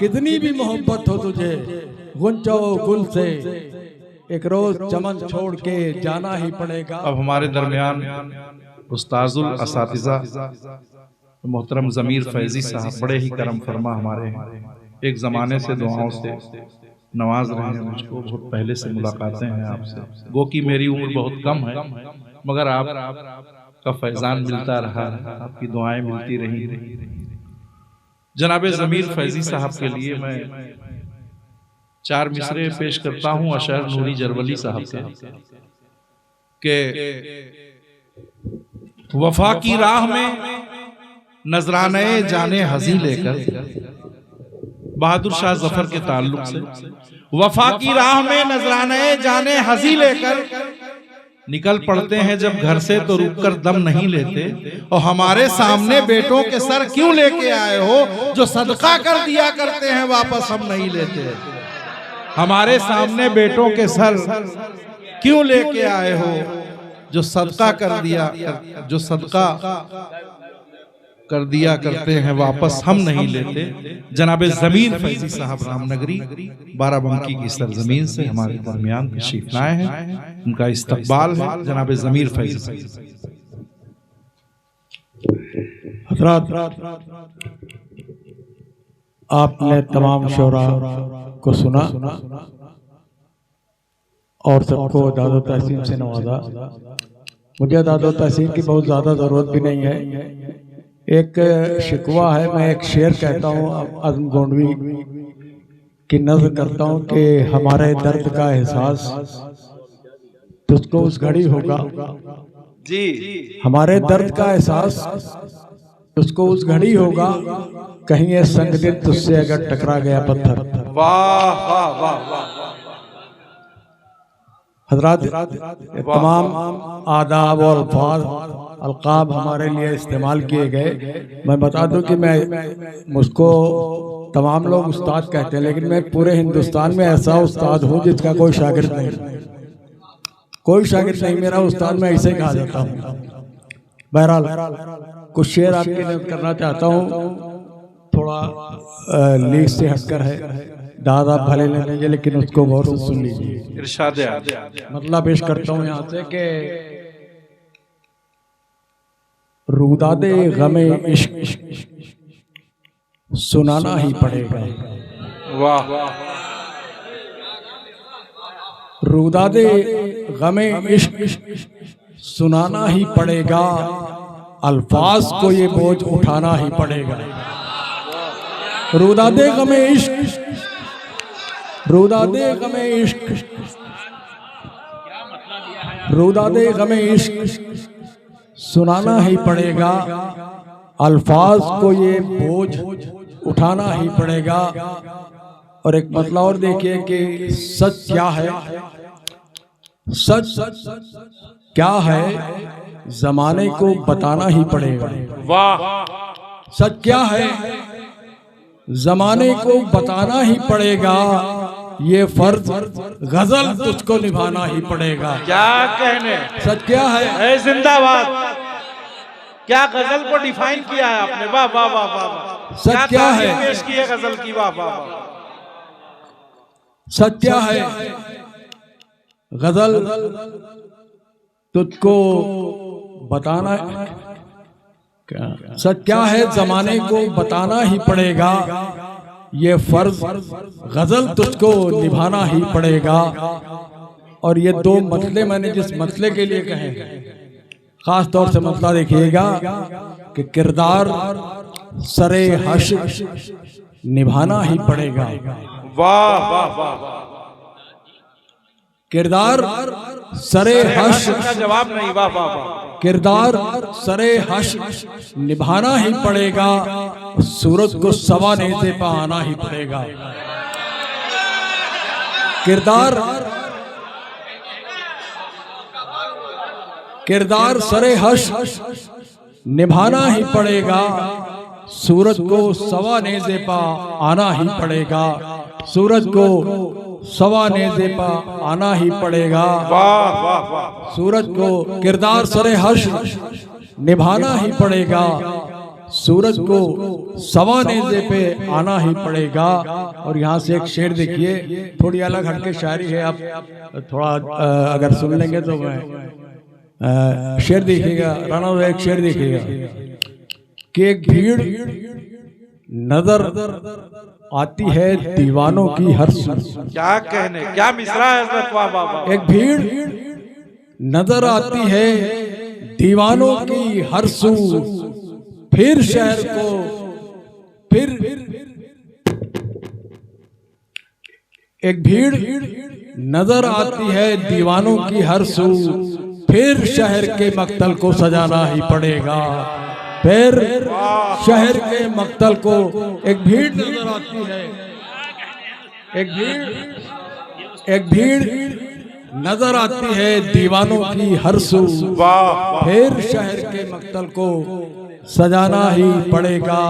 कितनी भी मोहब्बत हो तुझे गुंचो गुल से, एक रोज चमन छोड़ के जाना ही पड़ेगा। अब हमारे दरमियान उस्ताजुल असातिज़ा मोहतरम ज़मीर फैज़ी साहब बड़े ही करम फरमा हमारे हैं। एक ज़माने से दुआओं से नवाज रहे हैं मुझको, बहुत पहले से मुलाकातें हैं आपसे। गो कि मेरी उम्र बहुत कम है, मगर आपका फैज़ान मिलता रहा, आपकी दुआएं मिलती रही। जनाब ज़मीर फैज़ी साहब के लिए मैं 4 मिसरे पेश करता हूँ अशर नूरी जरवली साहब के वफा की राह में नजराने जाने हजी लेकर, बहादुर शाह जफर के ताल्लुक से, वफा की राह में नजराने जाने हजी लेकर निकल पड़ते हैं जब घर से तो रुककर दम नहीं लेते। और हमारे सामने बेटों के सर क्यों लेके आए हो, जो सदका कर दिया करते हैं वापस हम नहीं लेते। हमारे सामने बेटों के सर क्यों लेके आए हो, जो सदका कर दिया, जो सदका कर दिया करते हैं वापस हम नहीं लेते। जनाब ज़मीर फैज़ी साहब रामनगरी बाराबंकी की सरजमीन से हमारे दरमियान तशरीफ लाए हैं, उनका इस्तकबाल है। जनाब ज़मीर फैज़ी हज़रात, आपने तमाम शोरा को सुना और सबको दादो तहसीन से नवाजा। मुझे दादो तहसीन की बहुत ज़्यादा ज़रूरत भी नहीं है। एक शिकवा है, मैं एक शेर कहता हूँ आज़म गोंडवी की नज़र करता हूँ कि हमारे दर्द का एहसास तुझको उस घड़ी होगा जी, हमारे दर्द का एहसास तुझको उस घड़ी होगा, कहीं ये संग दिन तुझसे अगर टकरा गया पत्थर। वाह वाह वाह वाह। हजरात, तमाम आदाब और अल्फाज अलकाब हमारे लिए इस्तेमाल किए गए। मैं बता दूं कि मुझको तमाम लोग उस्ताद कहते हैं, लेकिन मैं पूरे हिंदुस्तान में ऐसा उस्ताद हूं जिसका कोई शागिर्द नहीं, कोई शागिर्द नहीं। मेरा उस्ताद मैं ऐसे कहा जाता हूँ। बहरहाल कुछ शेर आपकी नज़र करना चाहता हूँ, थोड़ा लीक से हटकर है, दादा भले ले लेंगे लेकिन उसको गौर से सुन लीजिए। इरशाद मतलब पेश करता हूँ यहाँ से कि रूदादे गमे इश्क सुनाना ही पड़ेगा। वाह। रूदादे गमे इश्क सुनाना ही पड़ेगा, अल्फाज को ये बोझ उठाना ही पड़ेगा। रूदादे गमे इश्क, रूदादे गमे इश्क, रूदादे गमे इश्क सुनाना ही पड़ेगा, अल्फाज को ये बोझ उठाना ही पड़ेगा। और एक मतलब और देखिए कि सच क्या है, सच क्या है जमाने को बताना ही पड़ेगा। वाह। सच क्या है जमाने को बताना ही पड़ेगा, ये फर्ज गजल तुझको निभाना ही पड़ेगा। क्या कहने, सच क्या है जिंदाबाद। क्या गजल को डिफाइन किया है आपने, वाह वाह वाह वाह। सच क्या है पेश की है गजल की, वाह वाह वाह। सच क्या है गजल तुझको बताना, सच क्या है जमाने को बताना ही पड़ेगा, ये फर्ज गजल तुझको निभाना ही पड़ेगा। और ये दो मसले मैंने जिस मसले के लिए कहे, खास तौर से मसला देखिएगा कि किरदार सरे हश निभाना ही पड़ेगा। वाह वाह वाह। किरदार सरे हश का जवाब नहीं, वाह वाह वाह। किरदार सरे हश निभाना ही पड़ेगा, सूरज को सवा नेज़े पे आना ही पड़ेगा। किरदार सरे हश निभाना ही पड़ेगा, सूरज को सवा नेज़े पे आना ही पड़ेगा, सूरज को सवा नेज़े पे आना ही पड़ेगा। वाह वाह वाह। सूरज को किरदार सरे हश निभाना ही पड़ेगा, सूरज को सवा नेज़े पे आना ही पड़ेगा। और यहाँ से एक शेर देखिए, थोड़ी अलग हटके शायरी है, आप थोड़ा अगर सुन लेंगे तो मैं शेर देखिएगा, राणा भाई एक शेर देखिएगा कि एक भीड़ नजर आती है दीवानों की हर सू। क्या कहने, क्या मिसरा है हजरत, वाह वाह वाह। एक भीड़ नजर आती है दीवानों की हर सू, फिर शहर को फिर एक भीड़ नजर आती है दीवानों की हर सू, फिर शहर के मक्तल को सजाना ही पड़ेगा। फिर शहर के मक्तल को एक भीड़ नजर आती है, एक भीड़ नजर आती है दीवानों की हर सू, फिर शहर के मक्तल को सजाना ही पड़ेगा।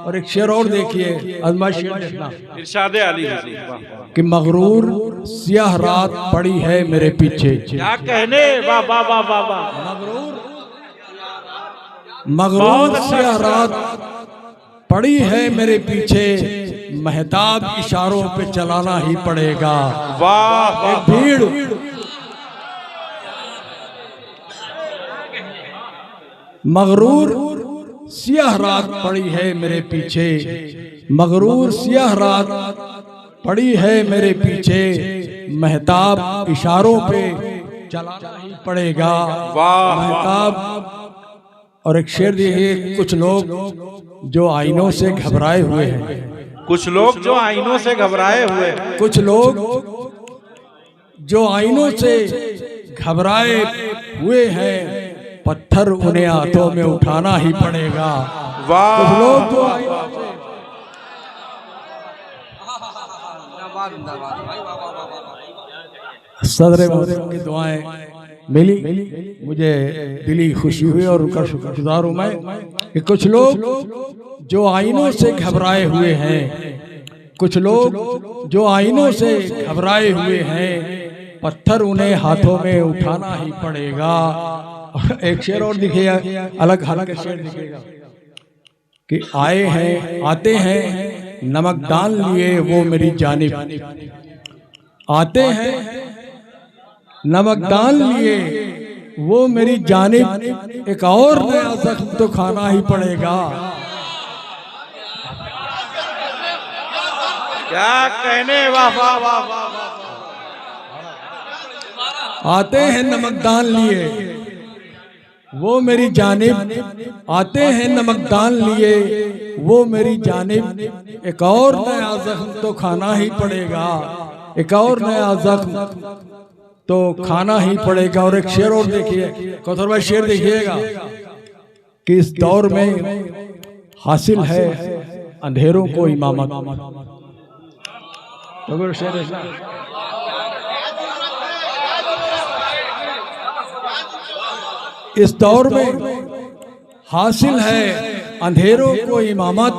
और एक शेर और देखिए, अजमा शेर देखना, इरशाद अली हुज़ूर, वाह वाह। कि मगरूर सियाह रात पड़ी है मेरे पीछे। क्या कहने, वाह वाह वाह वाह वाह। मगरूर सियाह रात पड़ी है मेरे पीछे, महताब इशारों पे चलाना ही पड़ेगा। वाह, एक भीड़ मगरूर सियाह रात पड़ी है मेरे पीछे, मगरूर सियाह रात पड़ी है मेरे पीछे, महताब इशारों पे चलाना ही पड़ेगा। महताब। और एक शेर देखिए, कुछ लोग जो आईनों से घबराए हुए हैं, कुछ लोग जो आईनों से घबराए हुए हैं, कुछ लोग जो आईनों से घबराए हुए हैं, पत्थर उन्हें हाथों में उठाना ही पड़ेगा। वाह। कुछ लोग जो आईनों से सदर मोहतरम की दुआएं मिली, मुझे दिली खुशी हुई और उनका शुक्रगुजार हूं मैं कि कुछ लोग जो आईनों से घबराए हुए हैं, कुछ लोग जो आईनों से घबराए हुए हैं, पत्थर उन्हें हाथों में उठाना ही पड़ेगा। और एक शेर और दिखेगा, अलग हल्का शेर दिखेगा कि आए हैं आते हैं नमक डाल लिए वो मेरी जानिब, आते हैं नमक डाल लिए वो मेरी जानिब, एक और नया जख्म तो खाना ही पड़ेगा। क्या कहने, वाह वाह वाह वाह। आते हैं नमक डाल लिए वो मेरी जानिब, आते हैं नमक डाल लिए वो मेरी जानिब, एक और नया जख्म तो खाना ही पड़ेगा, एक और नया जख्म तो खाना ही पड़ेगा। और एक शेर और देखिए, कौथर भाई शेर देखिएगा कि इस दौर में हासिल है अंधेरों को इमामत। तो शेर ऐसा, इस दौर में हासिल है अंधेरों को इमामत,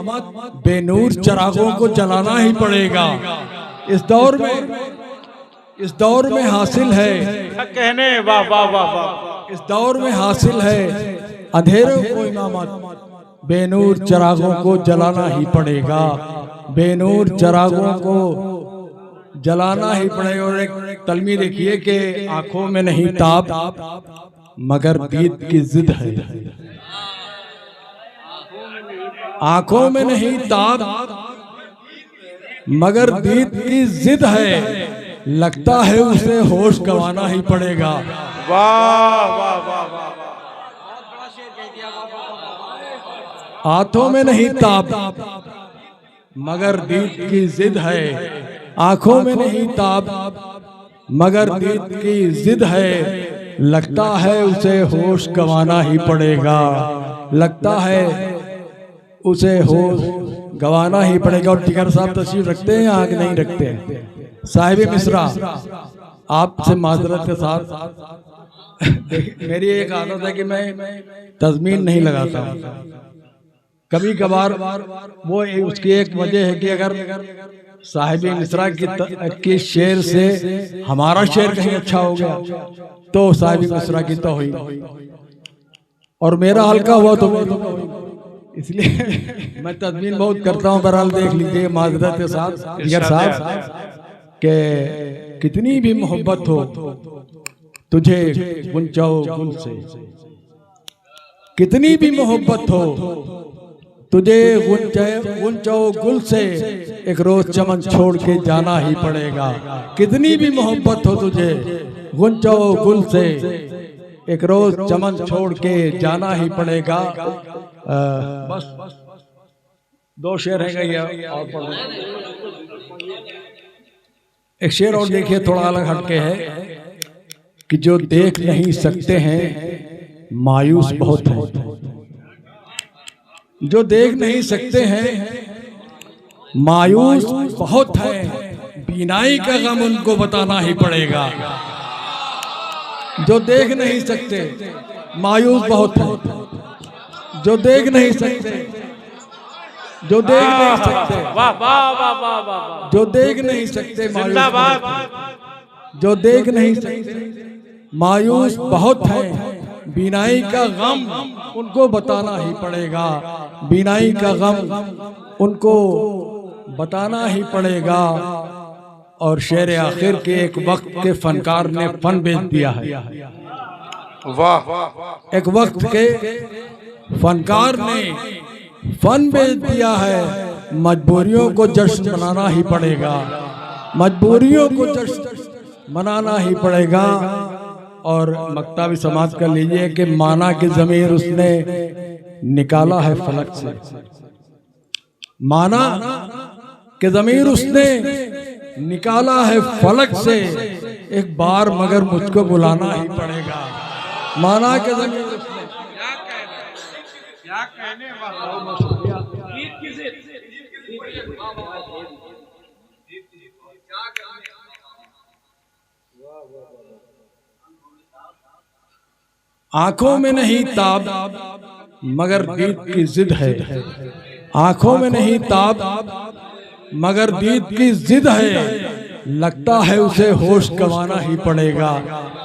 बेनूर चरागों को जलाना ही पड़ेगा। इस दौर में हासिल है, कहने, वाह वाह वाह वाह। इस दौर में हासिल है अंधेरों को इमामत, बेनूर चरागों को जलाना ही पड़ेगा, बेनूर चरागों को जलाना ही पड़ेगा। और एक तलमी देखिए कि आंखों में नहीं ताब मगर दीद की जिद है, आंखों में नहीं ताब मगर दीद की जिद है, लगता है उसे होश गंवाना ही पड़ेगा। वाह वाह वाह वाह। हाथों में नहीं ताब मगर दीद की जिद है, आंखों में नहीं ताब मगर दीद की जिद है, लगता है उसे होश गंवाना ही पड़ेगा, लगता है उसे होश गंवाना ही पड़ेगा। और जिगर साहब तशरीफ रखते हैं, आग नहीं रखते हैं। साहिब मिस्रा, आपसे माजरत के साथ मेरी एक आदत है कि मैं तज़मीन नहीं लगाता हूँ। कभी कभार वो उसकी एक वजह है कि अगर साहिब मिस्रा की शेर से हमारा शेर कहीं अच्छा हो गया तो साहिब मिस्रा की तौहीन, और मेरा हल्का हुआ तो इसलिए मैं तदमीन बहुत करता हूँ। बहरहाल देख लीजिए माजरत के साथ जिगर साहब के कितनी भी मोहब्बत हो तुझे गुंचाओ गुल से, कितनी भी मोहब्बत हो तुझे गुंचाओ गुल से, एक रोज चमन छोड़ के जाना ही पड़ेगा। कितनी भी मोहब्बत हो तुझे गुंचाओ गुल से, एक रोज चमन छोड़ के जाना ही पड़ेगा। बस 2 शेर रहेगा और पढ़ एक शेर और देखिए, थोड़ा अलग हटके है कि जो देख नहीं सकते हैं मायूस बहुत है। जो देख नहीं सकते हैं मायूस बहुत है, बीनाई का गम उनको बताना ही पड़ेगा। जो देख नहीं सकते मायूस बहुत है, जो देख नहीं सकते, जो देख नहीं सकते, जो देख नहीं सकते मायूस, जो देख नहीं सकते मायूस बहुत है, बीनाई का गम उनको बताना ही पड़ेगा। बीनाई का गम उनको बताना ही पड़ेगा। और शेर आखिर के एक वक्त के फनकार ने फन बेच दिया है। वाह! एक वक्त के फनकार ने फन बेच दिया है। मजबूरियों को जश्न मनाना ही पड़ेगा, मजबूरियों को जश्न मनाना ही पड़ेगा। और मक्ता भी समाप्त कर लीजिए कि माना की ज़मीर उसने निकाला है फलक से, माना कि ज़मीर उसने निकाला है फलक से, एक बार मगर मुझको बुलाना ही पड़ेगा। माना कि ज़मीर उसने क्या कहने वाला आंखों में नहीं ताब मगर दीद की जिद है, आंखों में नहीं ताब मगर दीद की जिद है। लगता है उसे होश गंवाना ही पड़ेगा,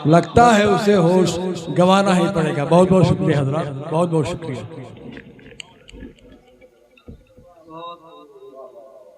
लगता है उसे होश गंवाना ही पड़ेगा। बहुत बहुत शुक्रिया हजरात, बहुत बहुत शुक्रिया।